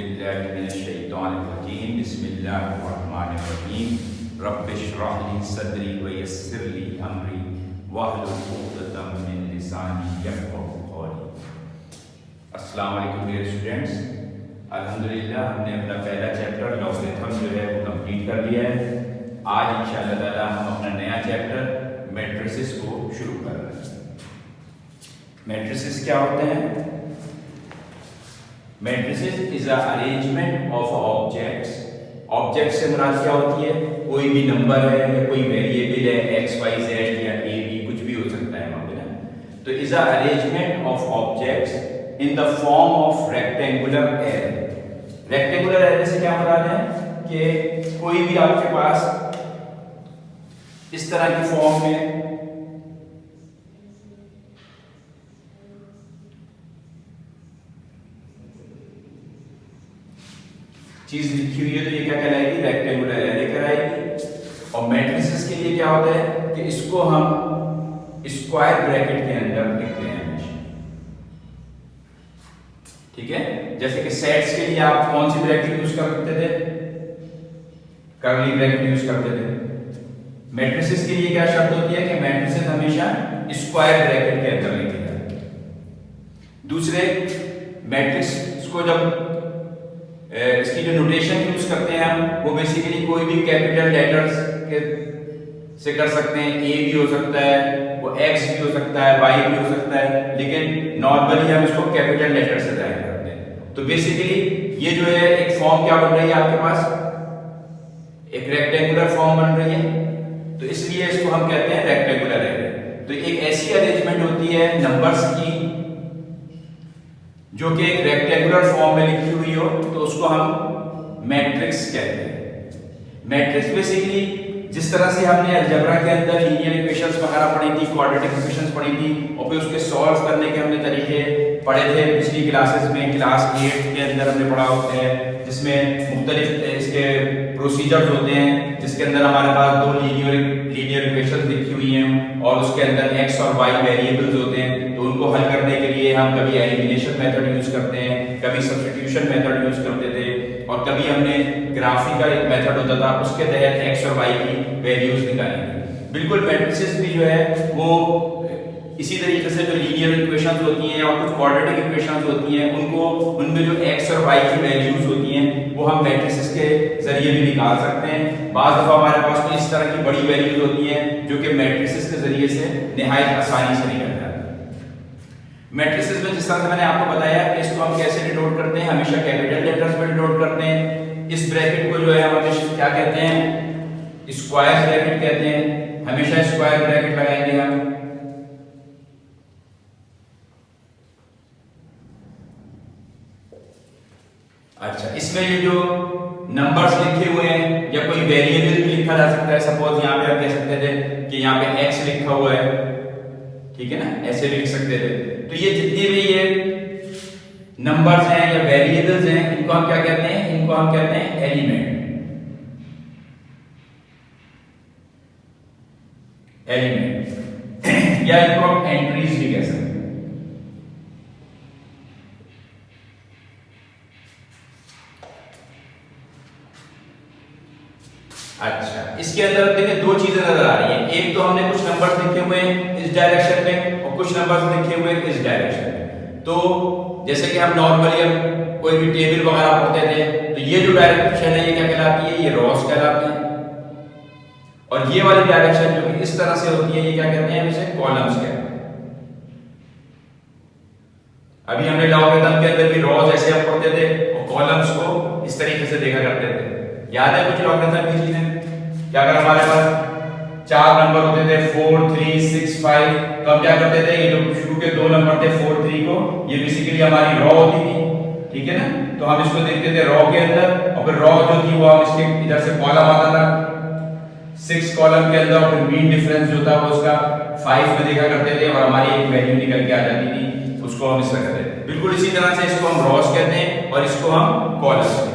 औज़ुबिल्लाहिमिनश्शैतानिर्रजीम बिस्मिल्लाहिर्रहमानिर्रहीम रब्बिश्रह ली सदरी व यस्सिर ली अमरी वहलुल उक़दतम मिन लिसानी यफ़क़हू क़ौली। अस्सलाम वालेकुम डियर स्टूडेंट्स, अल्हम्दुलिल्लाह हमने अपना पहला चैप्टर लॉगरिथम जो है वो कंप्लीट कर लिया है। आज इंशाअल्लाह ताला हम अपना नया चैप्टर मैट्रिसेस को शुरू कर रहे हैं। मैट्रिसेस क्या होते हैं? Matrices is a arrangement of objects. Object से मुराद क्या होती है? कोई भी नंबर है या कोई वेरिएबल है, एक्स वाई जेड या ए बी, कुछ भी हो सकता है वहां पे ना। तो is a arrangement of objects in the form of rectangular array. Rectangular array से क्या मुराद है कि कोई भी आपके पास इस तरह की फॉर्म में चीज लिखी हुई है तो ये क्या कहलाएगी? रेक्टेंगुलर एरे कहलाएगी। और मैट्रिसेस के लिए क्या होता है कि इसको हम स्क्वायर ब्रैकेट के अंदर लिखते हैं हमेशा, ठीक है। जैसे कि सेट्स के लिए आप कौन सी ब्रैकेट यूज करते थे? कर्ली ब्रैकेट यूज करते थे। मैट्रिसेस के लिए क्या शर्त होती है कि मैट्रिसेस हमेशा स्क्वायर ब्रैकेट के अंदर लिखे जाते हैं। दूसरे, मैट्रिक्स को जब इसकी जो नोटेशन यूज करते हैं हम, वो बेसिकली कोई भी कैपिटल लेटर्स के से कर सकते हैं। ए भी हो सकता है, वो एक्स भी हो सकता है, वाई भी हो सकता है, लेकिन नॉर्मली हम इसको कैपिटल लेटर से जाहिर करते हैं। तो बेसिकली ये जो है एक फॉर्म क्या बन रही है आपके पास? एक रेक्टेंगुलर फॉर्म बन रही है, तो इसलिए इसको हम कहते हैं रेक्टेंगुलर एरे। तो एक ऐसी अरेंजमेंट होती है नंबर्स की जो कि एक रेक्टेंगुलर फॉर्म में लिखी हुई हो, तो उसको हम मैट्रिक्स कहते हैं। मैट्रिक्स बेसिकली जिस तरह से हमने अलजेब्रा के अंदर लीनियर इक्वेशंस वगैरह पढ़ी थी, क्वाड्रेटिक इक्वेशंस पढ़ी थी, और फिर उसके सॉल्व करने के हमने तरीके पढ़े थे पिछली क्लासेस में। क्लास 8 के अंदर हमने पढ़ा होता है, जिसमें मुख्तलिफ इसके प्रोसीजर्स होते हैं, जिसके अंदर हमारे पास दो लीनियर इक्वेशंस लिखी हुई हैं और उसके अंदर एक्स और वाई वेरिएबल्स होते हैं। तो उनको हल करने के लिए हम कभी एलिमिनेशन मेथड यूज करते हैं, कभी सब्स्टिट्यूशन मेथड यूज करते थे, और कभी हमने ग्राफिकल एक मेथड होता था, उसके तहत एक्स और वाई की वैल्यूज निकाली थी। बिल्कुल मैट्रिसेस भी जो है वो इसी तरीके से जो लीनियर इक्वेशंस होती हैं और कुछ क्वाड्रेटिक इक्वेशंस होती हैं, उनको उनमें जो एक्स और वाई की वैल्यूज होती हैं वो हम मैट्रिसेस के जरिए भी निकाल सकते हैं। बाज़ दफा हमारे पास कोई इस तरह की बड़ी वैल्यूज होती हैं जो कि मैट्रिसेस के जरिए से निहायत आसानी से निकल जाती है। मैट्रिसेस में जिस तरह से मैंने आपको बताया कि इसको हम कैसे डिनोट करते हैं, हमेशा कैपिटल लेटर्स में डिनोट करते हैं। इस ब्रैकेट को जो है हम हमेशा क्या कहते हैं? स्क्वायर ब्रैकेट कहते हैं। हमेशा स्क्वायर ब्रैकेट लगाएंगे हम। अच्छा, इसमें ये जो नंबर्स लिखे हुए हैं या कोई वेरिएबल भी लिखा जा सकता है। सपोज यहाँ पे हम कह सकते थे कि यहाँ पे एक्स लिखा हुआ है, ठीक है ना, ऐसे भी लिख सकते थे। तो ये जितनी भी ये नंबर्स हैं या वेरिएबल्स हैं, इनको हम क्या कहते हैं? इनको हम कहते हैं एलिमेंट। या इनको हम एंट्रीज भी कह सकते हैं। अच्छा, इसके अंदर देखिए दो चीजें नजर आ रही हैं। एक तो हमने कुछ नंबर्स लिखे हुए हैं इस डायरेक्शन में और कुछ नंबर्स लिखे हुए हैं इस डायरेक्शन में। तो जैसे कि हम नॉर्मली हम कोई भी टेबल वगैरह पढ़ते थे, तो ये जो डायरेक्शन है ये क्या कहलाती है? ये रॉस कहलाती है। और ये वाली डायरेक्शन जो कि इस तरह से होती है, ये क्या कहते हैं? इसे कॉलम्स कहते हैं। अभी हमने लॉगरिथम के अंदर भी रॉस ऐसे हम पढ़ते थे और कॉलम्स को इस तरीके से देखा करते थे। याद है कुछ लॉगरिथम की चीजें? क्या अगर हमारे पास 4 नंबर होते थे 4 3 6 5, तो हम क्या करते थे? ये जो शुरू के 2 नंबर थे 4 3 को, ये बेसिकली हमारी रॉ होती थी, ठीक है ना। तो हम इसको देखते थे रॉ के अंदर, और फिर रॉ जो थी वो हम इसके इधर से कॉलम आता था 6 कॉलम के अंदर, और फिर मीन डिफरेंस जो था वो उसका 5 में देखा करते थे और हमारी एक वैल्यू निकल के आ जाती थी, उसको हम इस तरह करते थे। बिल्कुल इसी तरह से इसको हम रॉस कहते हैं और इसको हम कॉलम्स कहते हैं।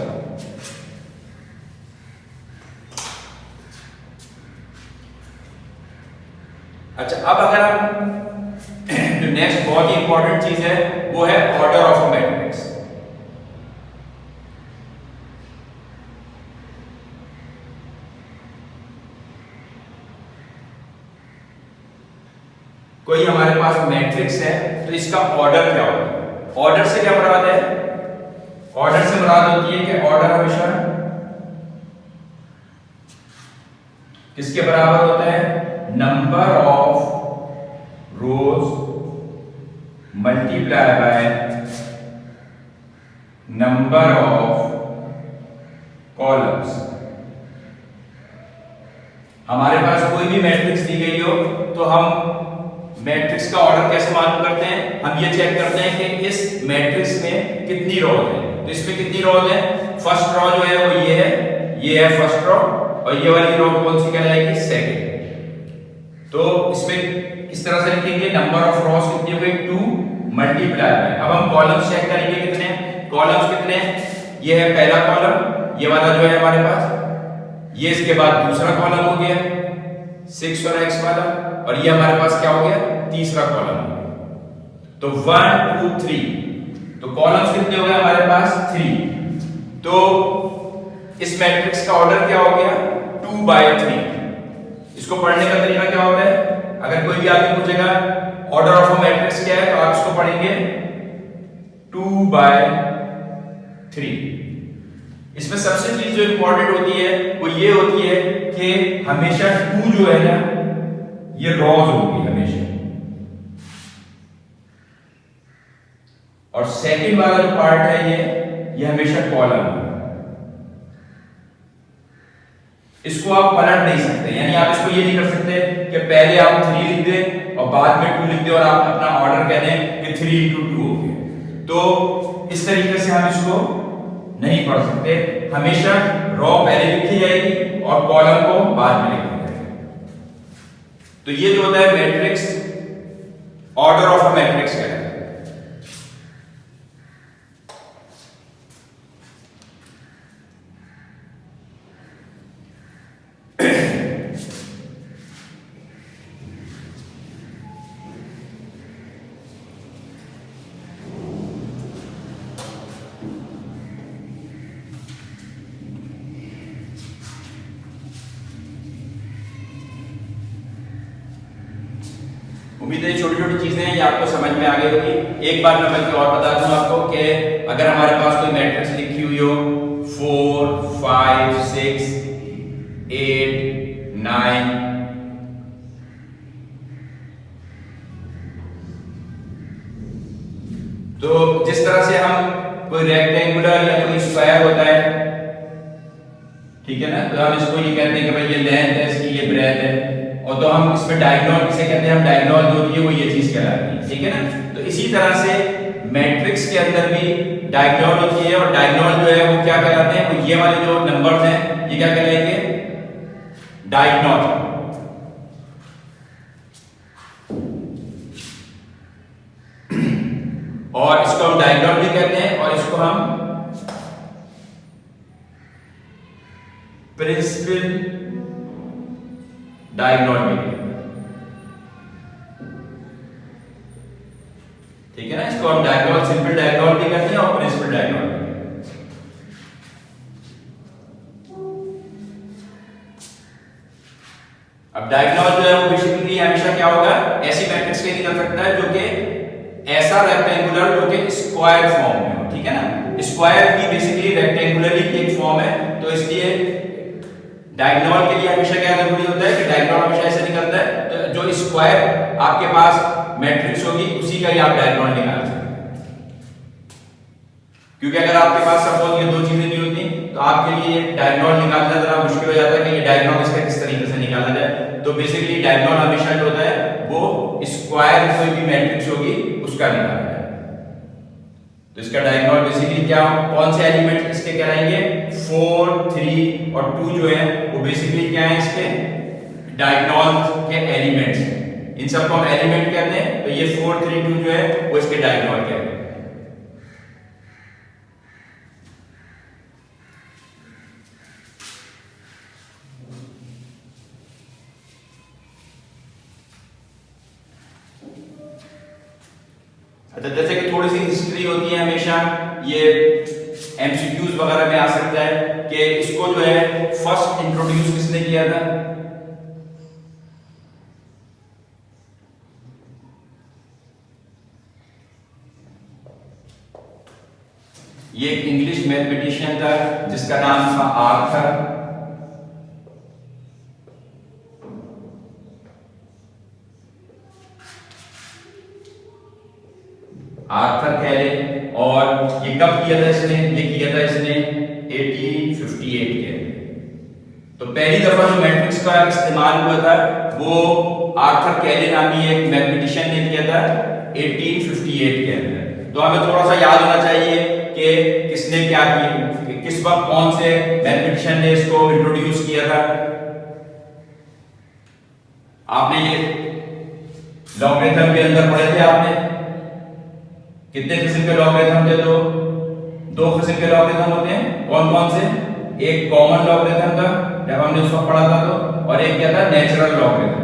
अच्छा, अब अगर हम जो नेक्स्ट बहुत ही इंपॉर्टेंट चीज है वो है ऑर्डर ऑफ मैट्रिक्स। कोई हमारे पास मैट्रिक्स है तो इसका ऑर्डर क्या होगा? ऑर्डर से क्या मुराद है? ऑर्डर से मुराद होती है कि ऑर्डर हमेशा किसके बराबर होता है? Number of rose multiply by number of columns. हमारे पास कोई भी मैट्रिक्स दी गई हो तो हम मैट्रिक्स का ऑर्डर कैसे मालूम करते हैं? हम ये चेक करते हैं कि इस मैट्रिक्स में कितनी रोज है। तो इसमें कितनी रोज है? फर्स्ट रो जो है वो ये है फर्स्ट रो, और ये वाली रो कौन सी कहलाएगी? सेकंड। तो इसमें इस तरह से लिखेंगे नंबर ऑफ रोज कितनी हो गई? 2 मल्टीप्लाई बाय। अब हम कॉलम्स चेक करेंगे कितने हैं। कॉलम्स कितने हैं? ये है पहला कॉलम, ये वाला जो है हमारे पास, ये इसके बाद दूसरा कॉलम हो गया 6 और x वाला, और ये हमारे पास क्या हो गया? तीसरा कॉलम हो गया। तो 1 2 3, तो कॉलम्स कितने हो गए हमारे पास? 3। तो इस मैट्रिक्स का ऑर्डर क्या हो गया? 2/3। इसको पढ़ने का तरीका क्या होता है? अगर कोई भी आदमी पूछेगा ऑर्डर ऑफ अ मैट्रिक्स क्या है, तो आप इसको पढ़ेंगे 2/3। इसमें सबसे चीज जो इंपॉर्टेंट होती है वो ये होती है कि हमेशा 2 जो है ना, ये रोज होगी हमेशा, और सेकंड वाला जो पार्ट है ये हमेशा कॉलम है। इसको आप पलट नहीं सकते, यानी आप इसको ये नहीं कर सकते कि पहले आप 3 लिख दें और बाद में 2 लिख दें और आप अपना ऑर्डर कह दें कि 3 × 2 हो गया। तो इस तरीके से हम इसको नहीं पढ़ सकते। हमेशा रो पहले लिखी जाएगी और कॉलम को बाद में लिखा जाएगा। तो ये जो होता है matrix, order of a matrix कहलाता है। उम्मीद है छोटी छोटी चीजें हैं ये आपको समझ में आ गई होगी। एक बार मैं बल्कि और बता दूं आपको कि अगर हमारे पास कोई मैट्रिक्स लिखी हुई हो 4 5 6 8 9, तो जिस तरह से हम कोई रेक्टेंगुलर या कोई स्क्वायर होता है, ठीक है ना, तो हम इसको ये कहते हैं कि भाई ये लेंथ है इसकी, ये ब्रेथ है, और तो हम इसमें डायगोनल किसे कहते हैं? हम डायगोनल जो होती है वो ये चीज कहलाती है, ठीक है ना। तो इसी तरह से मैट्रिक्स के अंदर भी डायगोनल होती है, और डायगोनल जो है वो क्या कहलाते हैं? वो ये वाले जो नंबर्स हैं ये क्या कहलाएंगे? डायगोनल। और इसको हम डायगोनल भी कहते हैं, और इसको हम प्रिंसिपल डायगोनल भी कहते हैं, ठीक है ना। इसको हम डायगोनल, सिंपल डायगोनल भी कहते हैं और प्रिंसिपल डायगोनल भी कहते हैं। अब डायगोनल जो है वो बेसिकली हमेशा क्या होगा? ऐसी मैट्रिक्स के निकल सकता है जो कि ऐसा रेक्टेंगुलर जो कि स्क्वायर फॉर्म में हो, ठीक है ना। स्क्वायर भी बेसिकली रेक्टेंगुलर की एक फॉर्म है, तो इसलिए डायगोनल के लिए हमेशा क्या जरूरी होता है कि डायगोनल हमेशा ऐसे निकलता है, तो जो स्क्वायर आपके पास मैट्रिक्स होगी उसी का ही आप डायगोनल निकाल सकते हैं। क्योंकि अगर आपके पास सपोज ये दो चीजें नहीं होती तो आपके लिए डायगोनल निकालना जरा मुश्किल हो जाता है कि ये डायगोनल इसका किस तरीके से निकाला जाए। तो बेसिकली डायगोनल हमेशा जो होता है वो स्क्वायर कोई भी मैट्रिक्स होगी उसका निकाला जाए। तो इसका डायगोनल बेसिकली क्या, कौन से एलिमेंट इसके कहलाएंगे? 4 3 और 2 जो है वो बेसिकली क्या है? इसके डायगोनल के एलिमेंट्स हैं। इन सबको हम एलिमेंट कहते हैं। तो ये 4 3 2 जो है वो इसके डायगोनल कहते हैं। अच्छा, जैसे कि थोड़ी सी हिस्ट्री होती है हमेशा, ये एमसीक्यूज वगैरह में आ सकता है कि इसको जो है फर्स्ट इंट्रोड्यूस किसने किया था? ये एक इंग्लिश मैथमेटिशियन था जिसका नाम था आर्थर कैले। और ये कब किया था इसने? ये किया था इसने 1858 के। तो पहली दफा जो मैट्रिक्स का इस्तेमाल हुआ था वो आर्थर कैले नामी एक मैथमेटिशियन ने किया था 1858 के अंदर। तो हमें थोड़ा सा याद होना चाहिए कि किसने क्या किया, किस वक्त कौन से मैथमेटिशियन ने इसको इंट्रोड्यूस किया था। आपने ये लॉगरिथम के अंदर पढ़े थे आपने, कितने किस्म के लॉगरिथम थे? दो किस्म के लॉगरिथम होते हैं। कौन कौन से? एक कॉमन लॉगरिथम था जब हमने उसको पढ़ा था तो, और एक क्या था? Natural logarithm.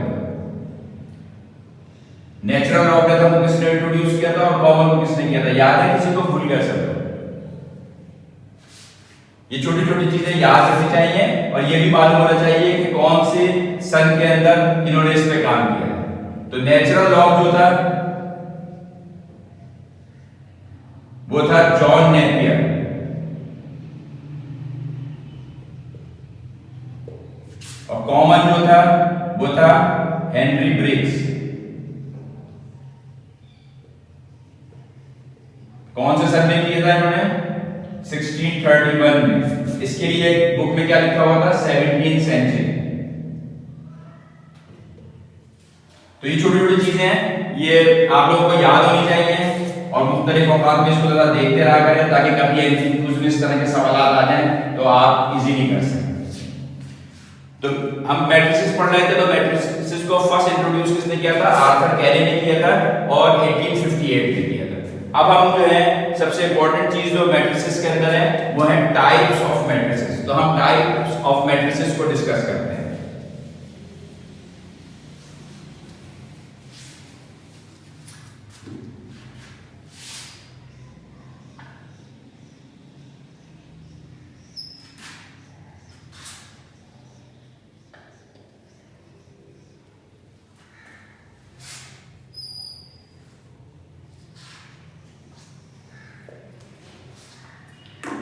नेचुरल लॉगरिथम को किसने इंट्रोड्यूस किया था और कॉमन को किसने किया था? याद है किसी को? भूल गया सब लोग? ये छोटी छोटी चीजें याद रखनी चाहिए और ये भी मालूम होना चाहिए कि कौन से सन के अंदर इन्होंने इस पे काम किया। तो नेचुरल लॉग जो था वो था जॉन नेपियर, और कॉमन जो था वो था हेनरी ब्रिग्स। कौन से सन में किया था इन्होंने? 1631 में। इसके लिए बुक में क्या लिखा हुआ था? 17th century. तो ये छोटी छोटी चीजें हैं, ये आप लोगों को याद होनी चाहिए और मुख्तलिफ औकात में इसको जरा देखते रहा करें ताकि कभी एमसीक्यूज में इस तरह के सवाल आ जाएं तो आप इजीली कर सकें। तो हम मैट्रिसेस पढ़ रहे थे, तो मैट्रिसेस को फर्स्ट इंट्रोड्यूस किसने किया था? आर्थर कैले ने किया था और 1858 में किया था। अब हम जो है सबसे इंपॉर्टेंट चीज जो मैट्रिसेस के अंदर है वो है टाइप्स ऑफ मैट्रिसेस। तो हम टाइप्स ऑफ मैट्रिसेस को डिस्कस करते हैं।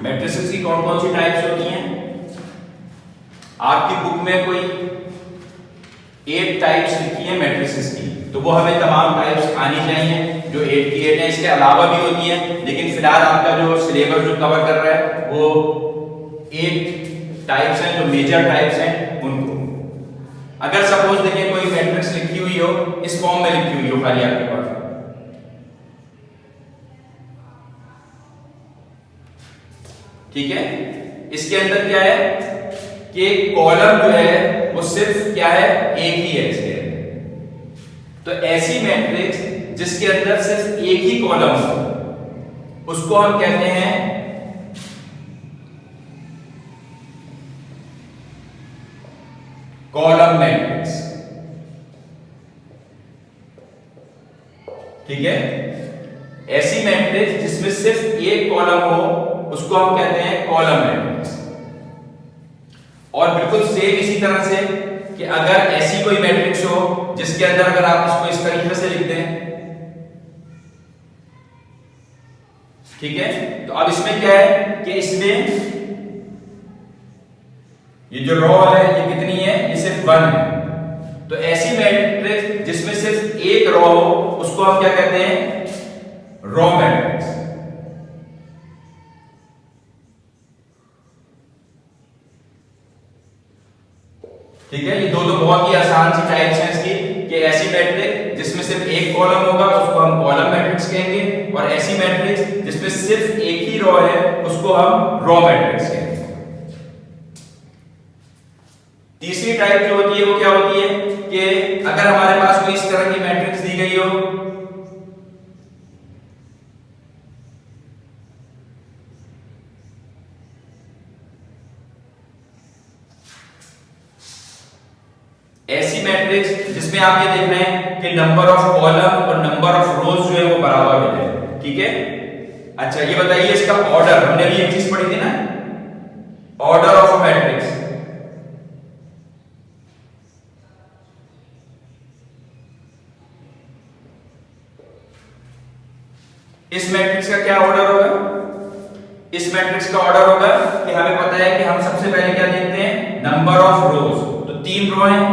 मैट्रिसेस की कौन कौन सी टाइप्स होती हैं? आपकी बुक में कोई 8 टाइप्स लिखी है मैट्रिसेस की, तो वो हमें तमाम टाइप्स आनी चाहिए जो 8 की 8 है। इसके अलावा भी होती हैं, लेकिन फिलहाल आपका जो सिलेबस जो कवर कर रहा है वो 8 टाइप्स हैं, जो मेजर टाइप्स हैं उनको। अगर सपोज देखिए कोई मैट्रिक्स लिखी हुई हो, इस फॉर्म में लिखी हुई हो खाली आपके पास, ठीक है, इसके अंदर क्या है कि कॉलम जो है वो सिर्फ क्या है? एक ही है इसके अंदर। तो ऐसी मैट्रिक्स जिसके अंदर सिर्फ एक ही कॉलम हो उसको हम कहते हैं कॉलम मैट्रिक्स, ठीक है। ऐसी मैट्रिक्स जिसमें सिर्फ एक कॉलम हो उसको हम कहते हैं कॉलम मैट्रिक्स। और बिल्कुल सेम इसी तरह से कि अगर ऐसी कोई मैट्रिक्स हो जिसके अंदर अगर आप इसको इस तरीके से लिख दें, ठीक है, तो अब इसमें क्या है कि इसमें ये जो रो है ये कितनी है? ये सिर्फ 1 है। तो ऐसी मैट्रिक्स जिसमें सिर्फ एक रो हो उसको हम क्या कहते हैं? Row matrix. ठीक है, ये दो बहुत ही आसान सी टाइप्स हैं इसकी कि ऐसी मैट्रिक्स जिसमें सिर्फ एक कॉलम होगा उसको हम कॉलम मैट्रिक्स कहेंगे, और ऐसी मैट्रिक्स जिसमें सिर्फ एक ही रो है उसको हम रो मैट्रिक्स कहेंगे। तीसरी टाइप जो होती है वो क्या होती है कि अगर हमारे पास कोई इस तरह की मैट्रिक्स दी गई हो, ऐसी मैट्रिक्स जिसमें आप ये देख रहे हैं कि नंबर ऑफ कॉलम और नंबर ऑफ रोज जो है वो बराबर होते हैं, ठीक है। अच्छा ये बताइए इसका ऑर्डर, हमने भी एक चीज पढ़ी थी ना, ऑर्डर ऑफ मैट्रिक्स। इस मैट्रिक्स का क्या ऑर्डर होगा? इस मैट्रिक्स का ऑर्डर होगा कि हमें पता है कि हम सबसे पहले क्या देखते हैं, नंबर ऑफ रोज। तो 3 रो हैं,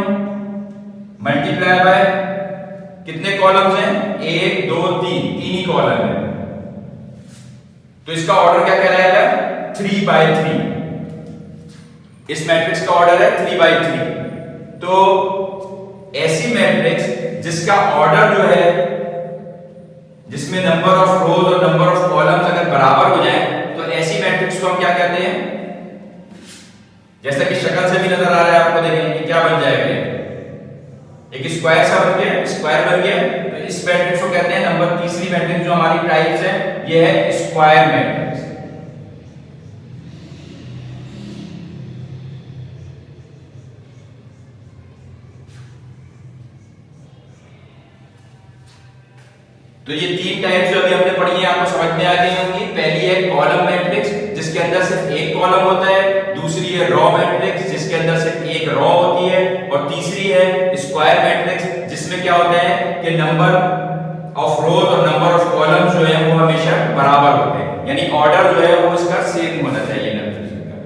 मल्टीप्लाई बाय कितने कॉलम्स हैं, 1 2 3, 3 ही कॉलम है। तो इसका ऑर्डर क्या कहलाएगा, 3/3। इस मैट्रिक्स का ऑर्डर है 3/3। तो ऐसी मैट्रिक्स जिसका ऑर्डर जो है, जिसमें नंबर ऑफ रोज और नंबर ऑफ कॉलम्स अगर बराबर हो जाए, तो ऐसी मैट्रिक्स को हम क्या कहते हैं, जैसा कि शक्ल से भी नजर आ रहा है आपको, देखें कि क्या बन जाएगा, एक स्क्वायर सा बन गया, स्क्वायर बन गया। तो इस मैट्रिक्स को कहते हैं, नंबर तीसरी मैट्रिक्स जो हमारी टाइप्स है, ये है स्क्वायर मैट्रिक्स। तो ये 3 टाइप्स जो अभी हमने पढ़ी है आपको समझ में आ गई होंगी। पहली है कॉलम मैट्रिक्स जिसके अंदर सिर्फ एक कॉलम होता है, दूसरी है रॉ मैट्रिक्स जिसके अंदर सिर्फ एक रॉ होती है, और तीसरी है स्क्वायर मैट्रिक्स जिसमें क्या होता है कि नंबर ऑफ रोज और नंबर ऑफ कॉलम्स जो है वो हमेशा बराबर होते हैं, यानी ऑर्डर जो है वो इसका सेम होना चाहिए मैट्रिक्स का।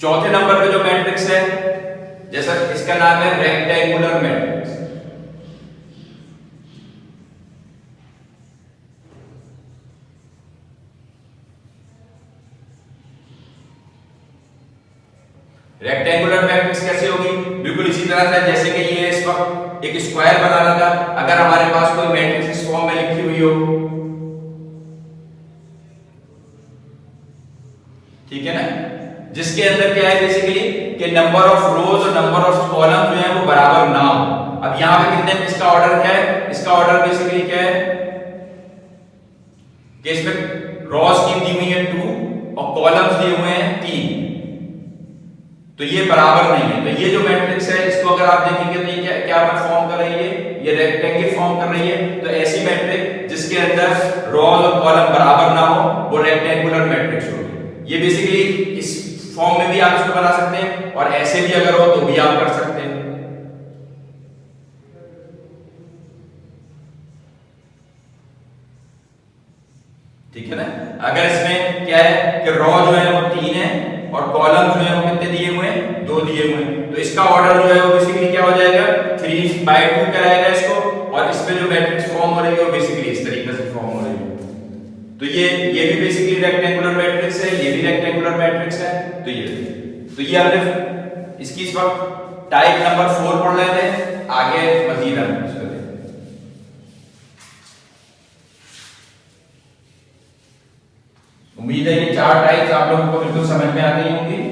चौथे नंबर पे जो मैट्रिक्स है, जैसा इसका नाम है रेक्टेंगुलर मैट्रिक्स। रेक्टेंगुलर मैट्रिक्स कैसे होगी, बिल्कुल इसी तरह से जैसे कि ये इस वक्त एक स्क्वायर बना रहा था। अगर हमारे पास कोई मैट्रिक्स इस फॉर्म में लिखी हुई हो, ठीक है ना, जिसके अंदर क्या है बेसिकली कि नंबर ऑफ रोज और नंबर ऑफ कॉलम जो है वो बराबर ना हो। अब यहां पे कितने, इसका ऑर्डर क्या है, इसका ऑर्डर बेसिकली क्या है कि इसमें रोज की दी हुई है 2 और कॉलम्स दिए हुए हैं 3, तो ये बराबर नहीं है। तो ये जो मैट्रिक्स है इसको अगर आप देखेंगे तो ये क्या फॉर्म कर रही है, ये रेक्टेंगल फॉर्म कर रही है। तो ऐसी मैट्रिक्स जिसके अंदर रोज और कॉलम बराबर ना हो वो रेक्टेंगुलर मैट्रिक्स होगी। ये बेसिकली इस फॉर्म में भी आप इसको बना सकते हैं और ऐसे भी अगर हो तो भी आप कर सकते हैं। ठीक है ना, अगर इसमें क्या है कि रॉ जो है वो 3 है और कॉलम जो है वो कितने दिए हुए हैं, 2 दिए हुए हैं, तो इसका ऑर्डर जो है वो बेसिकली क्या हो जाएगा, 3/2 कराएगा इसको। और इसमें जो मैट्रिक्स फॉर्म हो रही है वो बेसिकली इस तरीके से फॉर्म हो रही है। तो ये भी बेसिकली रेक्टेंगुलर मैट्रिक्स है, ये भी रेक्टेंगुलर मैट्रिक्स है। तो ये हमने इसकी इस वक्त टाइप नंबर 4 पढ़ रहे थे, आगे मजीद हम इसको देखेंगे। उम्मीद है ये 4 टाइप्स आप लोगों को बिल्कुल समझ में आ गई होंगी।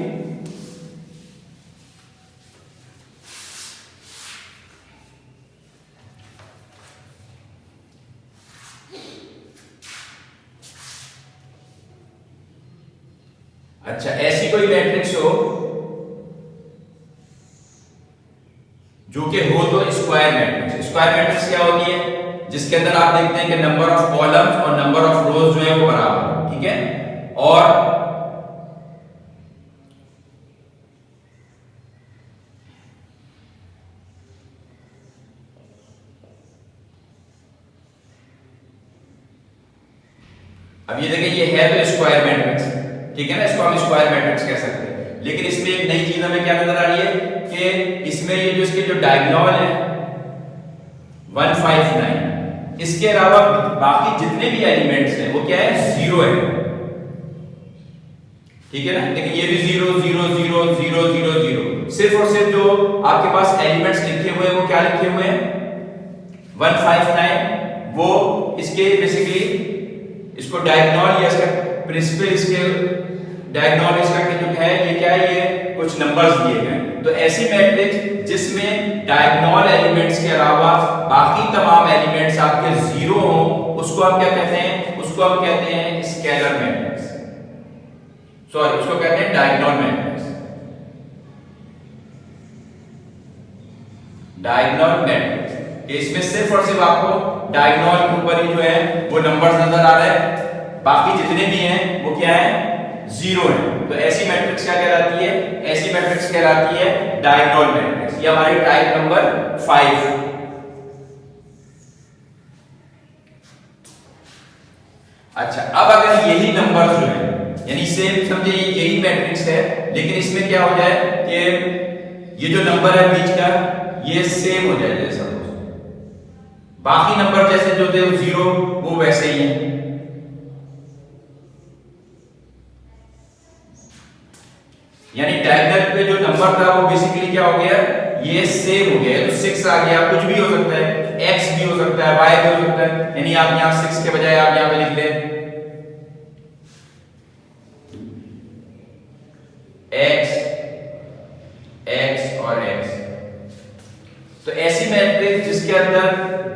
अच्छा, ऐसी कोई मैट्रिक्स हो जो कि हो तो स्क्वायर मैट्रिक्स। स्क्वायर मैट्रिक्स क्या होती है, जिसके अंदर आप देखते हैं कि नंबर ऑफ कॉलम्स और नंबर ऑफ रोज जो है वो बराबर है, ठीक है। और अब ये देखिए ये है तो स्क्वायर मैट्रिक्स, ठीक है ना, इसको हम स्क्वायर मैट्रिक्स कह सकते हैं। लेकिन इसमें एक नई चीज हमें क्या नजर आ रही है कि इसमें ये जो इसके जो डायगोनल है 159, इसके अलावा बाकी जितने भी एलिमेंट्स हैं वो क्या है, 0 है, ठीक है ना। देखिए ये भी 0 0 0 0 0 0, सिर्फ और सिर्फ जो आपके पास एलिमेंट्स लिखे हुए हैं वो क्या लिखे हुए हैं, 159। वो इसके बेसिकली इसको डायगोनल या इसका प्रिंसिपल, इसके डायगोनल इसका जो है ये क्या है, ये कुछ नंबर्स दिए गए। तो ऐसी मैट्रिक्स जिसमें डायगोनल एलिमेंट्स के अलावा बाकी तमाम एलिमेंट्स आपके 0 हो, उसको हम क्या कहते हैं, उसको हम कहते हैं स्केलर मैट्रिक्स, सॉरी उसको कहते हैं डायगोनल मैट्रिक्स। डायगोनल मैट्रिक्स कि इसमें सिर्फ और सिर्फ आपको डायगोनल के ऊपर ही जो है वो नंबर्स नजर आ रहे हैं, बाकी जितने भी हैं वो क्या है, 0 है। तो ऐसी मैट्रिक्स क्या कहलाती है, ऐसी मैट्रिक्स कहलाती है डायगोनल मैट्रिक्स। ये हमारी टाइप नंबर 5। अच्छा, अब अगर यही नंबर जो है, यानी सेम समझे यही मैट्रिक्स है, लेकिन इसमें क्या हो जाए कि ये जो नंबर है बीच का ये सेम हो जाए, जैसा बाकी नंबर जैसे जो थे वो 0 वो वैसे ही है। यानी डायगोनल पे जो नंबर था वो बेसिकली क्या हो गया, ये सेम हो गया। तो 6 आ गया, कुछ भी हो सकता है, x भी हो सकता है, y भी हो सकता है, यानी आप यहां 6 के बजाय आप यहां पे लिख लें x और x। तो ऐसी मैट्रिक्स जिसके अंदर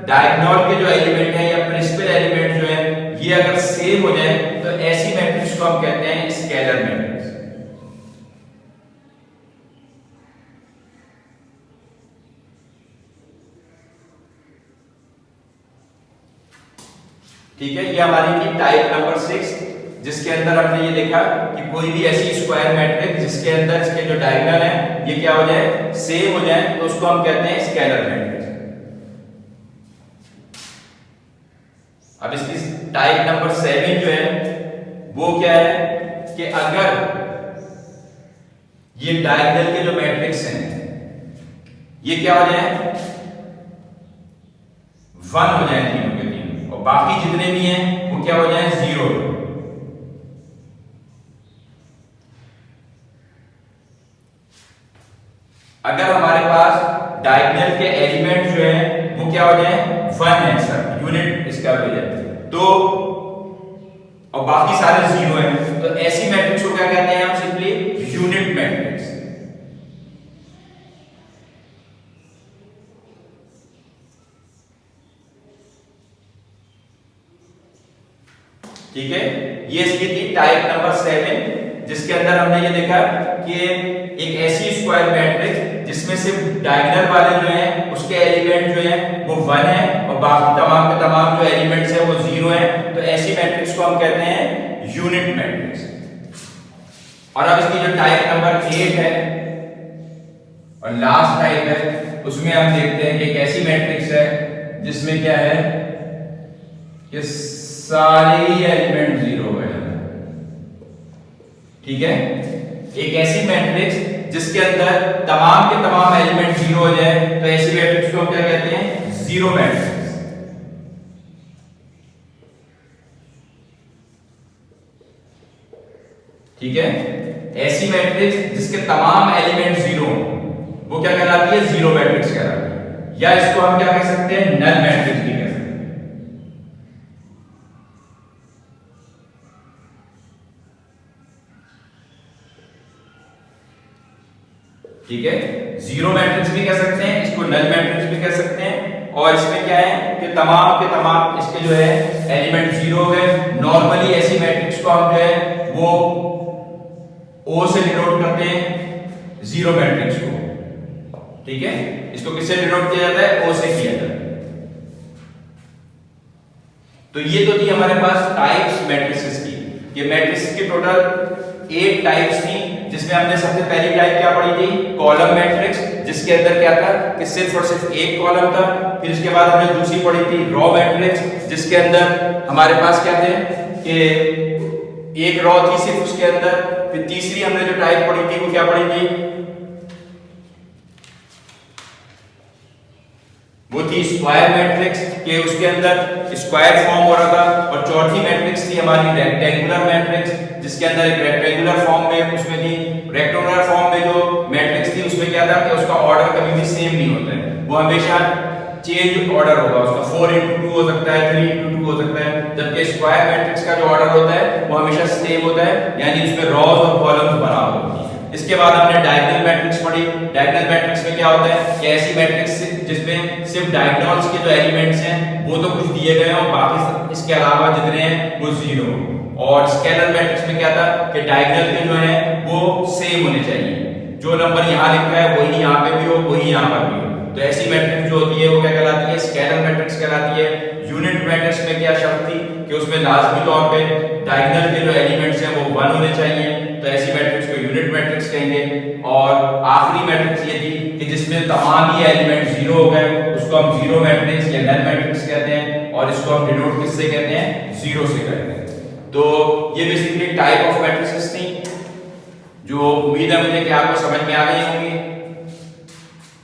डायगोनल के जो एलिमेंट है या प्रिंसिपल एलिमेंट जो है ये अगर सेम हो जाए तो ऐसी मैट्रिक्स को हम कहते हैं स्केलर मैट्रिक्स। ठीक है, ये हमारी थी टाइप नंबर 6, जिसके अंदर हमने ये देखा कि कोई भी ऐसी स्क्वायर मैट्रिक्स जिसके अंदर इसके जो डायगोनल है ये क्या हो जाए, सेम हो जाए, तो उसको हम कहते हैं स्केलर मैट्रिक्स। अब इसकी टाइप नंबर 7 जो है वो क्या है कि अगर ये डायगोनल के जो मैट्रिक्स हैं ये क्या हो जाए, 1 हो जाए तीनों के तीनों, और बाकी जितने भी हैं वो क्या हो जाए, 0। अगर हमारे पास डायगोनल के एलिमेंट जो है वो क्या हो जाए, 1 है सर, यूनिट इसका हो जाए तो, और बाकी सारे 0 हैं, तो ऐसी मैट्रिक्स को क्या कहते हैं हम, सिंपली यूनिट मैट्रिक्स। ठीक है, ये इसकी थी टाइप नंबर 7, जिसके अंदर हमने ये देखा कि एक ऐसी स्क्वायर मैट्रिक्स जिसमें सिर्फ डायगोनल वाले जो हैं उसके एलिमेंट जो हैं वो 1 है और बाकी तमाम के तमाम जो एलिमेंट्स हैं वो 0 हैं, तो ऐसी मैट्रिक्स को हम कहते हैं यूनिट मैट्रिक्स। और अब इसकी जो टाइप नंबर 8 है और लास्ट टाइप है, उसमें हम देखते हैं कि एक ऐसी मैट्रिक्स है जिसमें क्या है कि सारे ही एलिमेंट 0 है। ठीक है, एक ऐसी मैट्रिक्स जिसके अंदर तमाम के तमाम एलिमेंट 0 हो जाए, तो ऐसी मैट्रिक्स को हम क्या कहते हैं, जीरो मैट्रिक्स। ठीक है, ऐसी मैट्रिक्स जिसके तमाम एलिमेंट 0 वो क्या कहलाती है, जीरो मैट्रिक्स कहलाती है, या इसको हम क्या कह सकते हैं, नल मैट्रिक्स भी कह सकते हैं। ठीक है, जीरो मैट्रिक्स भी कह सकते हैं, इसको नल मैट्रिक्स भी कह सकते हैं। और इसमें क्या है कि तमाम के तमाम इसके जो है एलिमेंट 0 है। नॉर्मली ऐसी मैट्रिक्स को हम जो है वो O से डिनोट करते हैं, जीरो मैट्रिक्स को। ठीक है, इसको किससे डिनोट किया जाता है, O से किया जाता है। तो ये तो थी हमारे पास टाइप्स मैट्रिसेस की। ये मैट्रिसेस की टोटल 8 टाइप्स थी, जिसमें हमने सबसे पहली टाइप क्या पढ़ी थी, कॉलम मैट्रिक्स, जिसके अंदर क्या था कि सिर्फ और सिर्फ एक कॉलम था। फिर इसके बाद हमने दूसरी पढ़ी थी रॉ मैट्रिक्स, जिसके अंदर हमारे पास क्या थे कि एक रॉ थी सिर्फ उसके अंदर। फिर तीसरी हमने जो टाइप पढ़ी थी वो क्या पढ़ी थी, वो थी स्क्वायर मैट्रिक्स के उसके अंदर स्क्वायर फॉर्म हो रहा था। और चौथी मैट्रिक्स थी हमारी रेक्टेंगुलर मैट्रिक्स, जिसके अंदर एक रेक्टेंगुलर फॉर्म में उसमें थी। रेक्टेंगुलर फॉर्म में जो मैट्रिक्स थी उसमें क्या था कि उसका ऑर्डर कभी भी सेम नहीं होता है, वो हमेशा चेंज ऑर्डर होगा उसका, 4x2 हो सकता है, 3x2 हो सकता है। जबकि स्क्वायर मैट्रिक्स का जो ऑर्डर होता है वो हमेशा सेम होता है, यानी उसमें रॉज और कॉलम्स बराबर होती है। इसके बाद हमने डायगोनल मैट्रिक्स पढ़ी। डायगोनल मैट्रिक्स में क्या होता है कि ऐसी मैट्रिक्स जिसमें सिर्फ डायगोनल्स के जो एलिमेंट्स हैं वो तो कुछ दिए गए हैं और बाकी इसके अलावा जितने हैं वो 0। और स्केलर मैट्रिक्स में क्या था कि डायगोनल के जो है वो सेम होने चाहिए, जो नंबर यहाँ लिखा है वही यहाँ पे भी हो, वही यहाँ पर भी हो। तो ऐसी मैट्रिक्स जो होती है वो क्या कहलाती है, स्केलर मैट्रिक्स कहलाती है। यूनिट मैट्रिक्स में क्या शर्त थी कि उसमें लाजमी तौर पे डायगोनल के जो एलिमेंट्स हैं वो 1 होने चाहिए, तो ऐसी मैट्रिक्स को यूनिट मैट्रिक्स कहेंगे। और आखिरी मैट्रिक्स ये थी कि जिसमें तमाम ही एलिमेंट 0 हो गए, उसको हम जीरो मैट्रिक्स या नल मैट्रिक्स कहते हैं। और इसको हम डिनोट किससे कहते हैं, 0 से कहते हैं। तो ये बेसिकली टाइप ऑफ मैट्रिसेस थी, जो उम्मीद है मुझे कि आपको समझ में आ गई होंगी।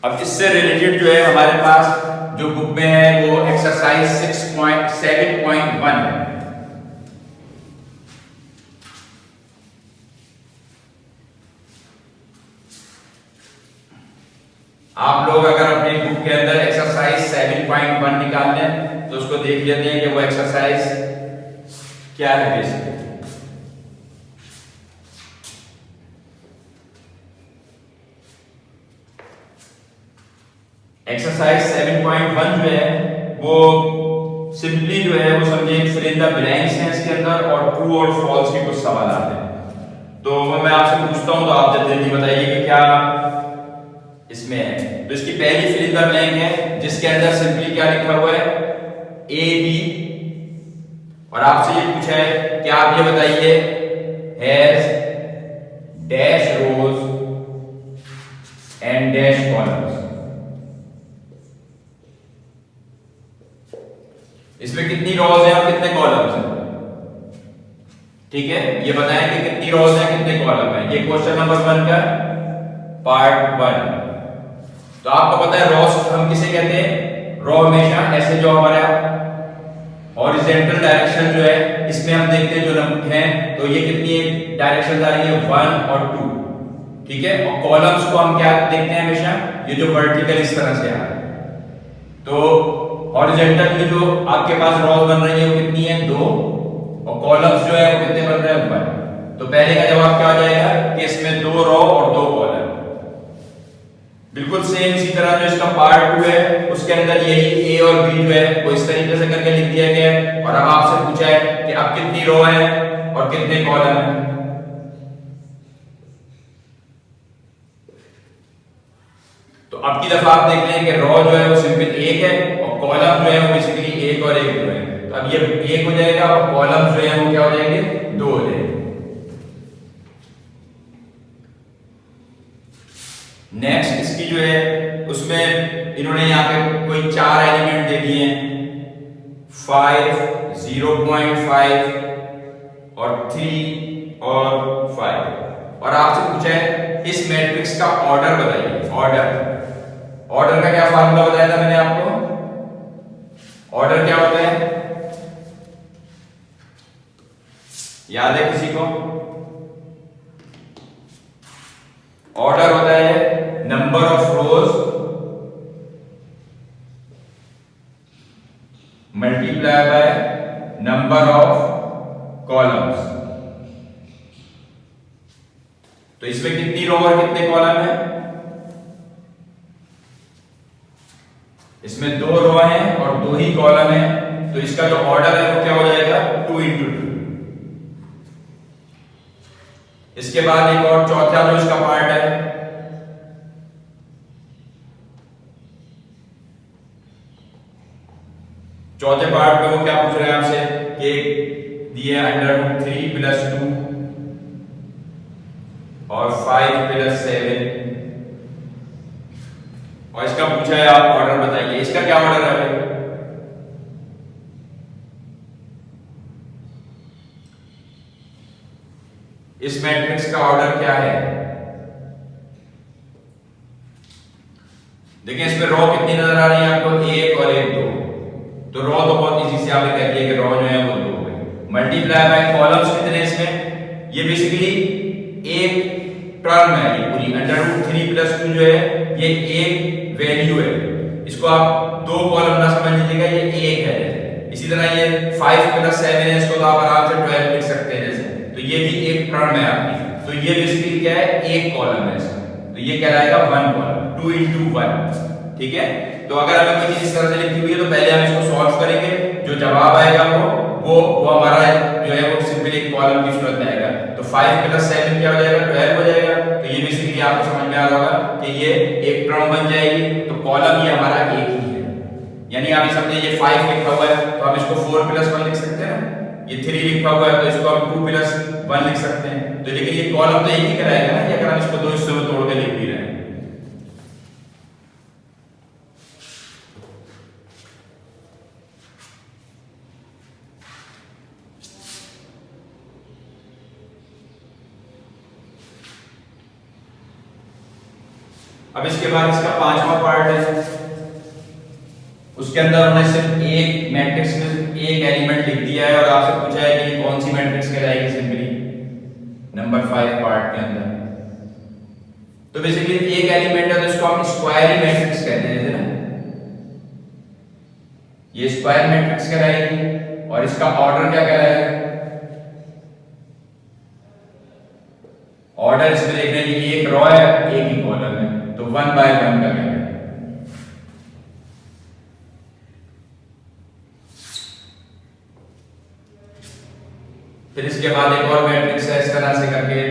अब इससे रिलेटेड जो है हमारे पास जो बुक में है वो एक्सरसाइज 6.7.1 है। आप लोग अगर अपने बुक के अंदर एक्सरसाइज 7.1 निकाल लें तो उसको देख लेते हैं कि वो एक्सरसाइज क्या है बेसिकली। एक्सरसाइज 7.1 जो है वो सिंपली जो है वो समझे फिल इन द ब्लैंक्स है इसके अंदर, और ट्रू और फॉल्स के कुछ सवाल आते हैं। तो मैं आपसे पूछता हूं तो आप जल्दी बताइए कि क्या इसमें है। तो इसकी पहली फिल इन द ब्लैंक है जिसके अंदर सिंपली क्या लिखा हुआ है ए बी, और आपसे ये पूछा है कि आप ये बताइए has dash rows and dash columns. इसमें कितनी रोज है और कितने कॉलम्स हैं, ठीक है, ये बताएं कि कितनी रोज है कितने कॉलम है। ये क्वेश्चन नंबर 1 का पार्ट 1। तो आपको पता है रॉस हम किसे कहते हैं, रॉ हमेशा ऐसे जो हमारा हॉरिजॉन्टल डायरेक्शन जो है इसमें हम देखते हैं जो नंबर हैं, तो ये कितनी डायरेक्शन आ रही है 1 और 2, ठीक है। और कॉलम्स को हम क्या देखते हैं हमेशा, ये जो वर्टिकल इस तरह से आ रहा है। तो हॉरिजॉन्टल में जो आपके पास रॉ बन रही है वो कितनी है 2, और कॉलम्स जो है वो कितने बन रहे हैं 1। तो पहले का जवाब क्या हो जाएगा कि इसमें 2 रॉ और 2 कॉलम। बिल्कुल सेम इसी तरह जो इसका पार्ट 2 है उसके अंदर यही ए और बी जो है वो इस तरीके से करके लिख दिया गया है, और अब आपसे पूछा है कि अब कितनी रो है और कितने कॉलम है। तो अब की दफा आप देख लें कि रो जो है वो सिंपल एक है और कॉलम जो है वो बेसिकली एक और एक जो है, तो अब ये एक हो जाएगा और कॉलम जो है वो क्या हो जाएंगे 2 हो जाएंगे। नेक्स्ट इसकी जो है उसमें इन्होंने यहाँ पे कोई 4 एलिमेंट दे दिए हैं 5, 0.5 और 3 और 5, और आपसे पूछा है इस मैट्रिक्स का ऑर्डर बताइए। ऑर्डर का क्या फार्मूला बताया था मैंने आपको, ऑर्डर क्या होता है याद है किसी को? ऑर्डर होता है number of rose multiply by number of columns. तो इसमें कितनी रो और कितने कॉलम है, इसमें 2 रो हैं और 2 ही कॉलम है, तो इसका जो ऑर्डर है वो क्या हो जाएगा 2 into 2। इसके बाद एक और चौथा जो इसका पार्ट है चौथे पार्ट में वो क्या पूछ रहे हैं आपसे कि दिए √3 + 2 और 5 + 7, और इसका पूछा है आप ऑर्डर बताइए। इसका क्या ऑर्डर है, इस मैट्रिक्स का ऑर्डर क्या है? देखिए इसमें रो कितनी नजर आ रही है आपको, 1 और 1 2, तो रो तो बहुत इजी से आपने कह दिया कि रो जो है वो 2 है। मल्टीप्लाई बाय कॉलम्स कितने इसमें, ये बेसिकली एक टर्म है, ये पूरी √3 + 2 जो है ये एक वैल्यू है, इसको आप 2 कॉलम ना समझ लीजिएगा, ये एक है। इसी तरह ये 5 + 7 है, इसको तो आप आराम से 12 लिख सकते हैं जैसे, तो ये भी एक टर्म है आपकी। तो ये बेसिकली क्या है, एक कॉलम है इसका, तो ये कहलाएगा 1 कॉलम, 2 into 1, ठीक है। तो अगर हमें कोई चीज इस तरह से लिखी हुई है तो पहले हम इसको सॉल्व करेंगे, जो जवाब आएगा वो हमारा जो है वो सिंपली एक कॉलम की सूरत में आएगा। तो 5 + 7 क्या हो जाएगा 12 हो जाएगा। तो ये बेसिकली आपको समझ में आ रहा होगा कि ये एक टर्म बन जाएगी, तो कॉलम ये हमारा एक ही है। यानी आप समझिए ये 5 लिखा हुआ है तो हम इसको 4 + 1 लिख सकते हैं ना, ये 3 लिखा हुआ है तो इसको हम 2 + 1 लिख सकते हैं। तो लेकिन ये कॉलम तो एक ही कराएगा ना, अगर हम इसको 2 हिस्सों में तोड़ के लिख भी रहे हैं। अब इसके बाद इसका पांचवा पार्ट है, उसके अंदर उन्होंने सिर्फ एक मैट्रिक्स में एक एलिमेंट लिख दिया है और आपसे पूछा है कि कौन सी मैट्रिक्स कहलाएगी सिंपली नंबर 5 पार्ट के अंदर। तो बेसिकली एक एलिमेंट है तो इसको हम स्क्वायरी मैट्रिक्स कहते हैं ना, ये स्क्वायर मैट्रिक्स कहलाएगी। और इसका ऑर्डर क्या कहलाएगा, ऑर्डर इसमें देखना है कि एक रो है एक ही कॉलम है, तो 1 by 1 का कहलाएगा। फिर इसके बाद एक और मैट्रिक्स है इस तरह से करके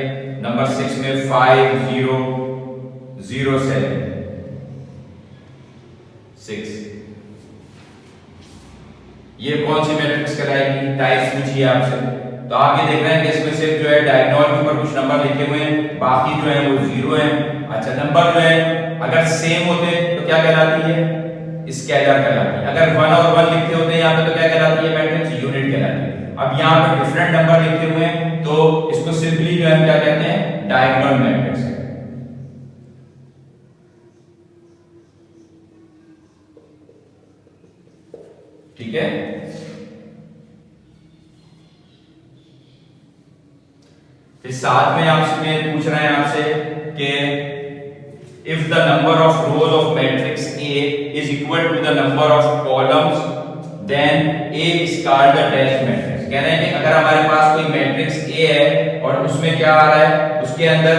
नंबर 6 में 5 0 0 7 6, ये कौन सी मैट्रिक्स कहलाएगी, टाइप पूछिए आपसे। तो आगे देख रहे हैं कि इसमें सिर्फ जो है डायगोनल के ऊपर कुछ नंबर लिखे हुए हैं, बाकी जो है वो 0 है। अच्छा, नंबर जो है अगर सेम होते तो क्या कहलाती है, स्केलर कहलाती है। अगर 1 और 1 लिखे होते हैं यहाँ पे तो क्या कहलाती है मैट्रिक्स, यूनिट कहलाती है। अब यहाँ पे डिफरेंट नंबर लिखे हुए हैं तो इसको सिंपली जो है क्या कहते हैं, डायगोनल मैट्रिक्स। ठीक है, फिर साथ में आपसे पूछ रहे हैं आपसे कि if the number of rows of matrix A is equal to the number of columns then A is called the dash matrix. कह रहे हैं कि अगर हमारे पास कोई मैट्रिक्स ए है और उसमें क्या आ रहा है, उसके अंदर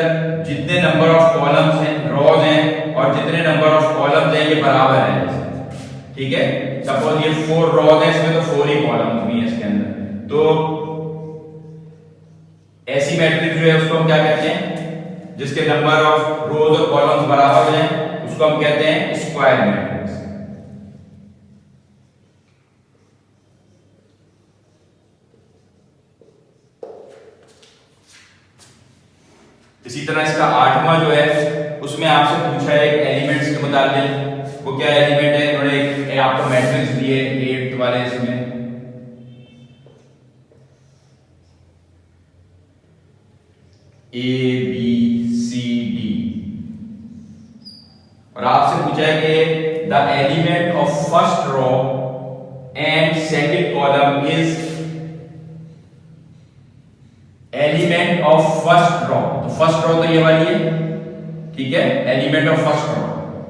जितने नंबर ऑफ कॉलम्स हैं, रोज हैं, और जितने नंबर ऑफ कॉलम्स हैं ये बराबर है। ठीक है, सपोज ये 4 रोज है, इसमें तो 4 ही कॉलम्स भी हैं इसके अंदर, तो ऐसी मैट्रिक्स जो है उसको हम क्या कहते हैं, जिसके नंबर ऑफ रोज और कॉलम्स बराबर हैं, उसको हम कहते हैं स्क्वायर मैट्रिक्स। इसी तरह इसका 8वां जो है उसमें आपसे पूछा है एक एलिमेंट्स के मुताबिक, वो क्या एलिमेंट है, थोड़े आपको मैट्रिक्स दिए 8th वाले इसमें A B C D, और आपसे पूछा है कि the element of first row and second column is element of first row. तो फर्स्ट रो तो ये वाली है, ठीक है, एलिमेंट ऑफ फर्स्ट रो,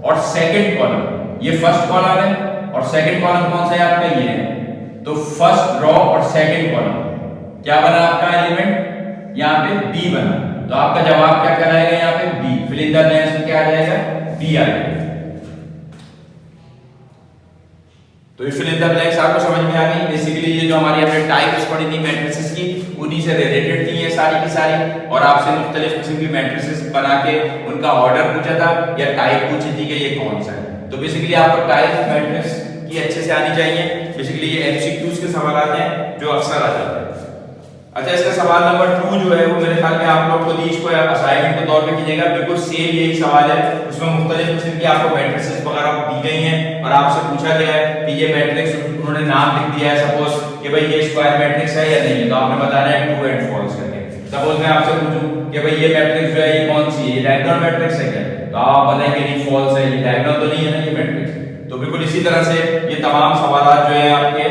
और सेकंड कॉलम ये फर्स्ट कॉलम है और सेकंड कॉलम कौन सा है आपका, ये है। तो फर्स्ट रो और सेकंड कॉलम क्या बना आपका एलिमेंट, यहाँ पे बी बना, तो आपका जवाब क्या कहलाएगा, यहाँ पे B. Fill in the blanks में क्या आ जाएगा, बी आ जाएगा। तो फिल इन द ब्लैंक्स आपको समझ में आ गई। बेसिकली ये जो हमारी हमने टाइप्स पढ़ी थी मैट्रिसेस की, उन्हीं से रिलेटेड थी ये सारी की सारी, और आपसे मुख्तलिफ किस्म की मैट्रिसेस बना के उनका ऑर्डर पूछा था या टाइप पूछी थी कि ये कौन सा है। तो बेसिकली आपको टाइप मैट्रिक्स की अच्छे से आनी चाहिए। बेसिकली ये एमसीक्यूज के सवाल हैं जो अक्सर आ जाते हैं। अच्छा, इसका सवाल नंबर 2 जो है वो मेरे ख्याल में आप लोग को दी, इसको असाइनमेंट के तौर पे कीजिएगा। बिल्कुल सेम यही सवाल है, उसमें मुख्तलिफ किस्म की आपको मैट्रिसेस वगैरह दी गई हैं और आपसे पूछा गया है कि ये मैट्रिक्स, उन्होंने नाम लिख दिया है सपोज कि भाई ये स्क्वायर मैट्रिक्स है या नहीं है, तो आपने बताना है ट्रू एंड फॉल्स करके। सपोज मैं आपसे पूछूं कि भाई ये मैट्रिक्स जो है ये कौन सी है, ये डायगोनल मैट्रिक्स है क्या, तो आप बताएंगे नहीं फॉल्स है, ये डायगोनल तो नहीं है ना ये मैट्रिक्स। तो बिल्कुल इसी तरह से ये तमाम सवाल जो है आपके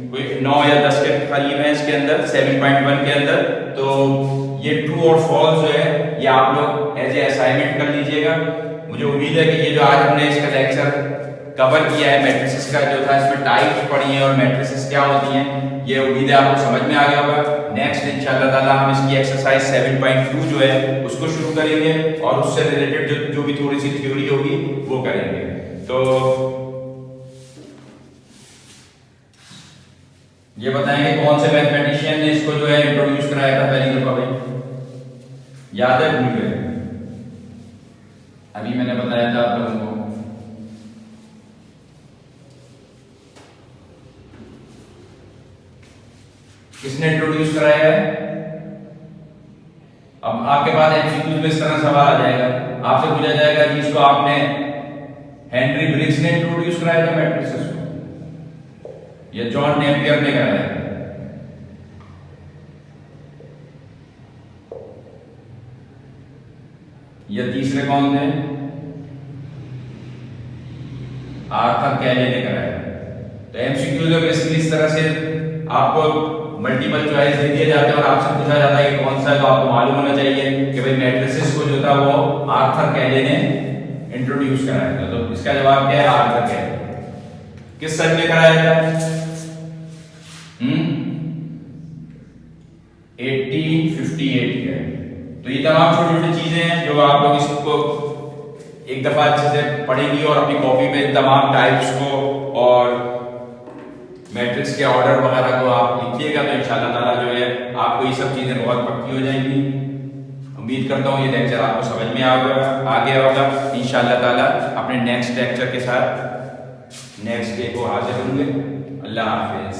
कोई 9 या 10 के करीब है इसके अंदर 7.1 के अंदर। तो ये ट्रू और फॉल्स जो है ये आप लोग एज ए असाइनमेंट कर लीजिएगा। मुझे उम्मीद है कि ये जो आज हमने इसका लेक्चर कवर किया है मैट्रिसेस का जो था, इसमें टाइप्स पढ़ी हैं और मैट्रिसेस क्या होती हैं, ये उम्मीद है आपको समझ में आ गया होगा। नेक्स्ट इंशाअल्लाह ताला हम इसकी एक्सरसाइज 7.2 जो है उसको शुरू करेंगे और उससे रिलेटेड जो भी थोड़ी सी थ्योरी होगी वो करेंगे। तो ये बताएंगे कौन से मैथमेटिशियन ने इसको जो है इंट्रोड्यूस कराया था पहली दफा, भाई याद है, भूल गए? अभी मैंने बताया था आप लोगों को, किसने इंट्रोड्यूस कराया है? अब आपके पास एमसीक्यू में इस तरह सवाल आ जाएगा, आपसे पूछा जाएगा कि इसको आपने हेनरी ब्रिग्स ने इंट्रोड्यूस कराया था मैट्रिसेस को या जॉन नेपियर ने कराया? या तीसरे कौन थे? आर्थर कैले ने कराया। तो एमसीक्यू तो बेसिकली इस तरह से आपको मल्टीपल चॉइस दे दिए जाते हैं और आपसे पूछा जाता है कि कौन सा है, तो आपको मालूम होना चाहिए कि भाई मैट्रिसेस को जो था वो आर्थर कैले ने इंट्रोड्यूस कराया था। तो इसका जवाब क्या है? आर्थर कैले। किस सन में कराया था? 1858 के। तो ये तमाम छोटी छोटी चीजें हैं जो आप लोग इसको एक दफा अच्छे से पढ़ेंगी और अपनी कॉपी पे तमाम टाइप्स को और मैट्रिक्स के ऑर्डर वगैरह को आप लिखिएगा, तो इंशाल्लाह ताला जो है आपको ये सब चीजें बहुत पक्की हो जाएंगी। उम्मीद करता हूँ ये लेक्चर आपको समझ में आ गया होगा। इंशाल्लाह ताला अपने नेक्स्ट लेक्चर के साथ नेक्स्ट डे को हाजिर होंगे। अल्लाह हाफिज।